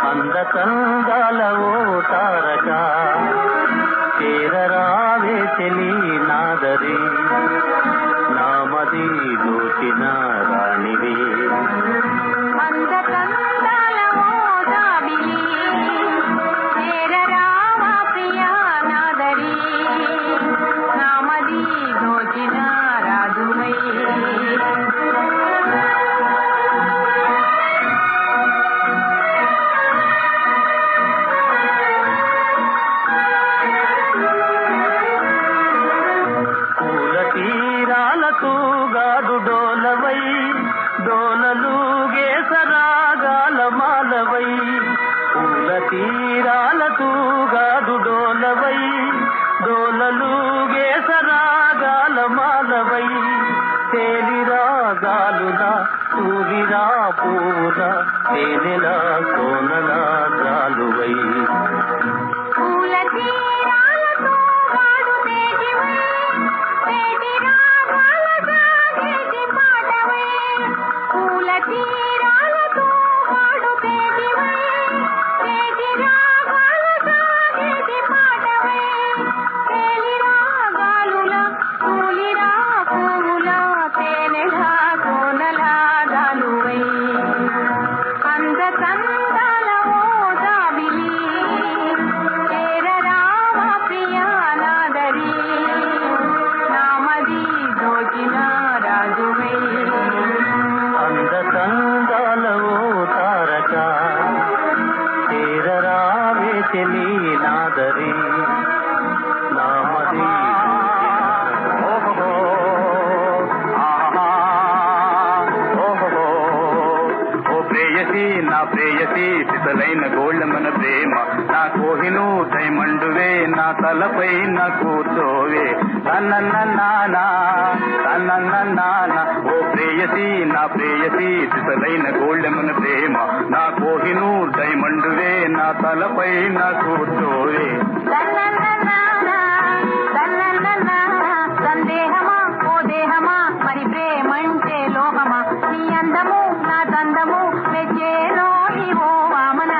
అందకందాల ఓ తారక చేరరావే చెలి నాదరి నామది దోచిన రాణివి అందకందాల ఓ దాబిలి చేరరావా ప్రియా నాదరి నామది దోచిన రాజువై గాడు డోలవై డోలలుగే సరాగాల మాలవై పూల తీరాలతూ గాడు డోలవై డోలలుగే సరాగాల మాలవై తేలిరా గాలులా తూగిరా పూల తేనెలా సోనలా గాలువై చెలి నాదరి నామది ఓ ప్రేయసి నా ప్రేయసి సిసలైన గోళ్ళమన ప్రేమ నా కోహినూ డైమండువే నా తలపై నా కూర్చోవే నానా ఓ ప్రేయసి నా ప్రేయసి సిసలైన గోళ్ళమన ప్రేమ నా కోహినూ డైమండువే నా తలపై నా కూర్చోవే సందేహమా ఓ దేహమా మరి ప్రేమంటే లోహమా నీ అందము నా దందము మెచ్చేలో ఓ వామన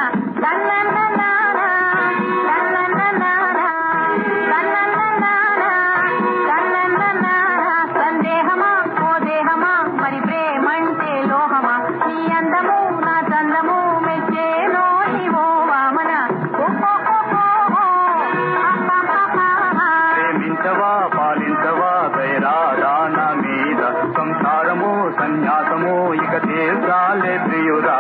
సందేహమా ఓ దేహమా మరి ప్రేమంటే లోహమా నీ అందము నా దందము మెచ్చేలో ఓ వామన ప్రేమించవా పాలించవా దయరాదా నా మీద సంసారము సన్యాసము ఇక తీర్చాలే ప్రియురా